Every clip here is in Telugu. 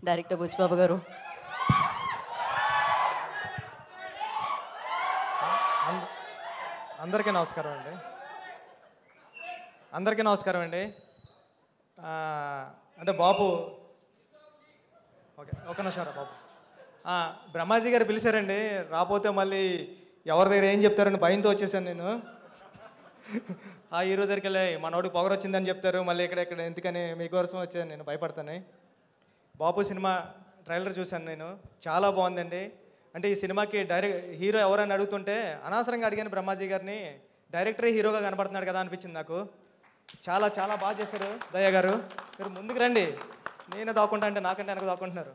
డైరెక్టర్ బుచ్చిబాబు గారు. అందరికీ నమస్కారం అండి. అందరికీ నమస్కారం అండి. అంటే బాబు ఓకే ఒక నిమిషం రా బాబు. బ్రహ్మాజీ గారు పిలిచారండి, రాపోతే మళ్ళీ ఎవరి దగ్గర ఏం చెప్తారని భయంతో వచ్చేసాను నేను. ఆ హీరో దగ్గరికి వెళ్ళి మనోడికి పొగరు వచ్చిందని చెప్తారు, మళ్ళీ ఇక్కడ ఎందుకని మీకోసం వచ్చాను, నేను భయపడతాను. బాబు సినిమా ట్రైలర్ చూశాను నేను, చాలా బాగుందండి. అంటే ఈ సినిమాకి హీరో ఎవరైనా అడుగుతుంటే అనవసరంగా అడిగాను బ్రహ్మాజీ గారిని, డైరెక్టరే హీరోగా కనబడుతున్నాడు కదా అనిపించింది నాకు. చాలా చాలా బాగా చేశారు దయ్య గారు. మీరు ముందుకు రండి, నేనే దాక్కుంటా అంటే నాకంటే వెనక దాక్కుంటున్నారు.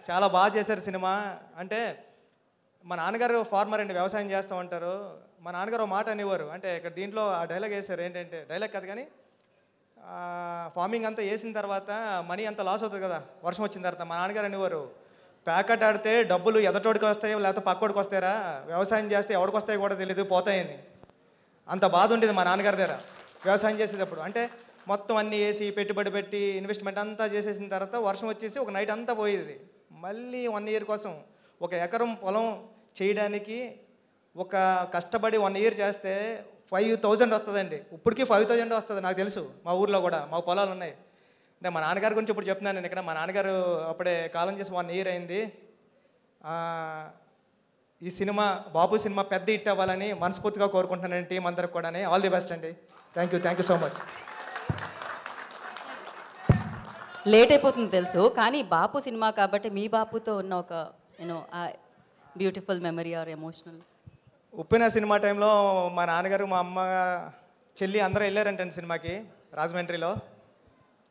చాలా బాగా చేశారు సినిమా. అంటే మా నాన్నగారు ఫార్మర్ అండి, వ్యవసాయం చేస్తూ ఉంటారు. మా నాన్నగారు ఒక మాట అనేవారు, అంటే ఇక్కడ దీంట్లో ఆ డైలాగ్ వేశారు, ఏంటంటే డైలాగ్ కాదు కానీ ఫార్మింగ్ అంతా వేసిన తర్వాత మనీ అంతా లాస్ అవుతుంది కదా వర్షం వచ్చిన తర్వాత. మా నాన్నగారు అనేవారు, ప్యాకెట్ ఆడితే డబ్బులు ఎదటోడికి వస్తాయో లేకపోతే పక్కోడికి వస్తాయరా, వ్యవసాయం చేస్తే ఎవడికి వస్తాయో కూడా తెలియదు, పోతాయని. అంత బాధ ఉండేది మా నాన్నగారి దగ్గర వ్యవసాయం చేసేటప్పుడు. అంటే మొత్తం అన్నీ వేసి పెట్టుబడి పెట్టి ఇన్వెస్ట్మెంట్ అంతా చేసేసిన తర్వాత వర్షం వచ్చేసి ఒక నైట్ అంతా పోయేది. మళ్ళీ 1 ఇయర్ కోసం ఒక ఎకరం పొలం చేయడానికి ఒక కష్టపడి 1 ఇయర్ చేస్తే 5,000 వస్తుందండి. ఇప్పటికీ 5,000 వస్తుంది నాకు తెలుసు, మా ఊర్లో కూడా మా పొలాలు ఉన్నాయి. అంటే మా నాన్నగారి గురించి ఇప్పుడు చెప్తున్నాను నేను ఇక్కడ. మా నాన్నగారు అప్పుడే కాలం చేసి 1 ఇయర్ అయింది. ఈ సినిమా బాబు సినిమా పెద్ద హిట్ అవ్వాలని మనస్ఫూర్తిగా కోరుకుంటున్నాను టీం అందరికి కూడా. ఆల్ ది బెస్ట్ అండి. Thank you so much. Late అయిపోతుంది తెలుసు, కానీ బాపు సినిమా కాబట్టి మీ బాపుతో ఉన్న ఒక beautiful memory or emotional. Uppena cinema టైంలో మా నాన్నగారు మా అమ్మ చెల్లి అందరూ వెళ్ళారంటండి సినిమాకి రాజమండ్రిలో.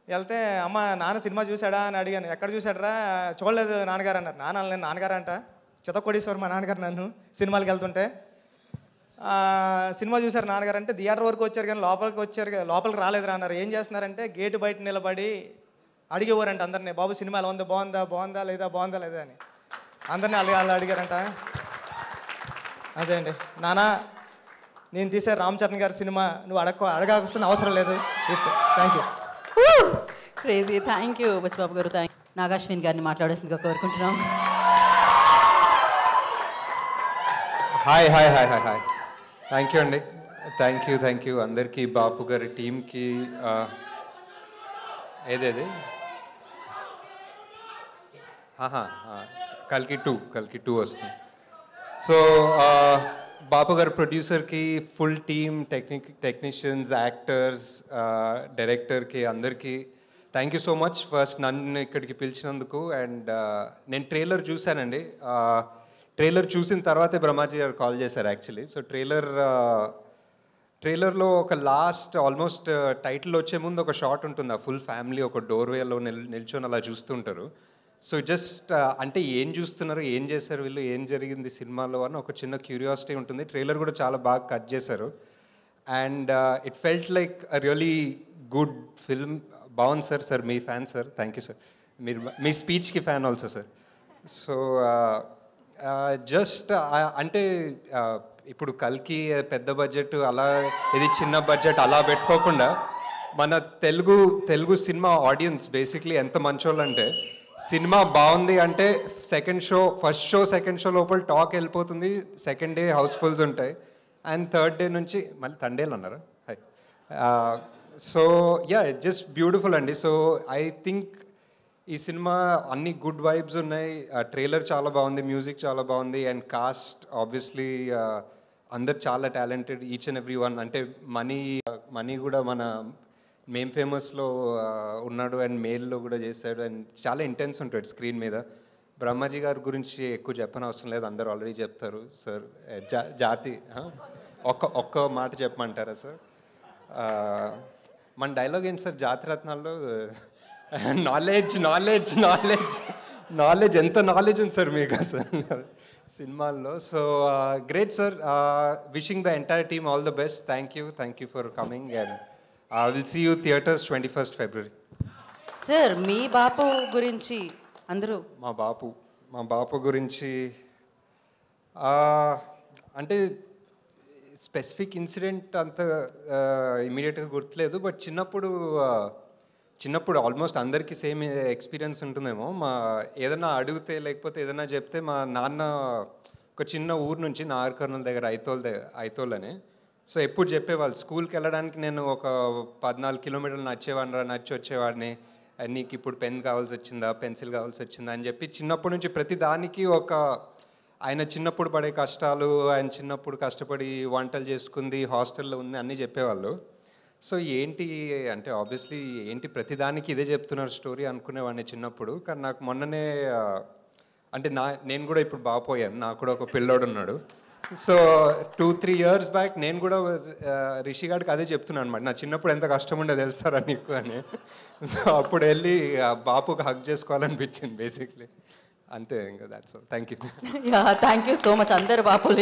వెళ్తే అమ్మ నాన్న సినిమా చూశాడా అని అడిగాను. ఎక్కడ చూశాడరా, చూడలేదు నాన్నగారు అన్నారు. నేను నాన్నగారు అంట, చితకొడేశ్వరు మా నాన్నగారు నన్ను సినిమాలకు వెళ్తుంటే. సినిమా చూశారు నాన్నగారు అంటే, థియేటర్ వరకు వచ్చారు కానీ లోపలికి రాలేదురా అన్నారు. ఏం చేస్తున్నారంటే గేటు బయట నిలబడి అడిగేవారంట అందరినీ, బాబు సినిమా ఎలా ఉంది, బాగుందా లేదా అని అందరినీ వాళ్ళు అడిగారంట. అదే అండి, నాన్న నేను తీసే రామ్ చరణ్ గారి సినిమా నువ్వు అడగాల్సిన అవసరం లేదు. Thank you. Crazy. Thank you Buchibabu garu. Nag Ashwin గారిని మాట్లాడేసిందిగా కోరుకుంటున్నాం. హాయ్ థ్యాంక్ యూ అండి. థ్యాంక్ యూ అందరికీ, బాపు గారి టీంకి. ఏదేది కల్కి 2 వస్తుంది. సో బాపు గారు ప్రొడ్యూసర్కి, ఫుల్ టీమ్, టెక్నీషియన్స్, యాక్టర్స్, డైరెక్టర్కి అందరికీ thank you so much. First నన్ను ఇక్కడికి పిలిచినందుకు. అండ్ నేను ట్రైలర్ చూశానండి. ట్రైలర్ చూసిన తర్వాతే బ్రహ్మాజీ గారు కాల్ చేశారు యాక్చువల్లీ. సో ట్రైలర్లో ఒక లాస్ట్ ఆల్మోస్ట్ టైటిల్ వచ్చే ముందు ఒక షాట్ ఉంటుంది, ఆ ఫుల్ ఫ్యామిలీ ఒక డోర్వేలో నిల్చొని అలా చూస్తుంటారు. సో జస్ట్ అంటే ఏం చూస్తున్నారు, ఏం చేశారు వీళ్ళు, ఏం జరిగింది సినిమాలో అని ఒక చిన్న క్యూరియాసిటీ ఉంటుంది. ట్రైలర్ కూడా చాలా బాగా కట్ చేశారు. And it felt like a really good film. బాగుంది సార్ మీ fan sir. Thank you sir. మీరు మీ స్పీచ్కి fan also sir. So just అంటే ఇప్పుడు కల్కి పెద్ద బడ్జెట్ అలా, ఇది చిన్న బడ్జెట్ అలా పెట్టుకోకుండా మన తెలుగు సినిమా ఆడియన్స్ బేసిక్లీ ఎంత మంచోళ్ళు అంటే, సినిమా బాగుంది అంటే ఫస్ట్ షో సెకండ్ షో లోపల టాక్ వెళ్ళిపోతుంది, సెకండ్ డే హౌస్ఫుల్స్ ఉంటాయి, అండ్ థర్డ్ డే నుంచి మళ్ళీ తండేలు అన్నారు. High so yeah, just beautiful అండి. సో ఐ థింక్ ఈ సినిమా అన్ని గుడ్ వైబ్స్ ఉన్నాయి. ట్రైలర్ చాలా బాగుంది, మ్యూజిక్ చాలా బాగుంది, అండ్ కాస్ట్ ఆబ్వియస్లీ అందరు చాలా talented, each and every one. అంటే మనీ కూడా మన మేమ్ ఫేమస్లో ఉన్నాడు, అండ్ మేల్లో కూడా చేశాడు, అండ్ చాలా ఇంటెన్స్ ఉంటాడు స్క్రీన్ మీద. బ్రహ్మాజీ గారి గురించి ఎక్కువ చెప్పనవసరం లేదు, అందరూ ఆల్రెడీ చెప్తారు. సార్ జాతి ఒక్క మాట చెప్పమంటారా సార్? మన డైలాగ్ ఏంటి సార్ జాతిరత్నాల్లో? నాలెడ్జ్ ఎంత నాలెడ్జ్ ఉంది సార్ మీకు అసలు సినిమాల్లో. So great sir. Wishing the entire team all the best. Thank you for coming, and will see you theatres 21st February. Sir మీ బాపు గురించి అందరూ. మా బాపు గురించి అంటే స్పెసిఫిక్ ఇన్సిడెంట్ అంత ఇమీడియట్గా గుర్తులేదు, బట్ చిన్నప్పుడు చిన్నప్పుడు ఆల్మోస్ట్ అందరికీ సేమ్ ఎక్స్పీరియన్స్ ఉంటుందేమో. ఏదైనా అడిగితే లేకపోతే ఏదైనా చెప్తే మా నాన్న ఒక చిన్న ఊరు నుంచి నాగర్కర్నూల్ దగ్గర ఐతోల్ అని. సో ఎప్పుడు చెప్పేవాళ్ళు స్కూల్కి వెళ్ళడానికి నేను ఒక 14 కిలోమీటర్లు నడిచి వచ్చేవాడిని. నీకు ఇప్పుడు పెన్ కావాల్సి వచ్చిందా, పెన్సిల్ కావాల్సి వచ్చిందా అని చెప్పి చిన్నప్పటి నుంచి ప్రతి దానికి ఆయన చిన్నప్పుడు పడే కష్టాలు, ఆయన చిన్నప్పుడు కష్టపడి వంటలు చేసుకుంది, హాస్టల్లో ఉంది అన్నీ చెప్పేవాళ్ళు. సో ఏంటి అంటే ఆబ్వియస్లీ ఏంటి ప్రతిదానికి ఇదే చెప్తున్నారు స్టోరీ అనుకునేవాడిని చిన్నప్పుడు. కానీ నాకు మొన్ననే అంటే నేను కూడా ఇప్పుడు బాపోయాను, నాకు కూడా ఒక పిల్లోడు ఉన్నాడు. సో 2-3 years బ్యాక్ నేను కూడా రిషి గారికి అదే చెప్తున్నాను అనమాట, నా చిన్నప్పుడు ఎంత కష్టం ఉండే తెలుసారా నీకు అని. సో అప్పుడు వెళ్ళి ఆ బాపుకి హక్ చేసుకోవాలనిపించింది బేసిక్లీ. అంతే ఇంకా that's all. Thank you. Yeah, thank you so much. అందరు బాపులు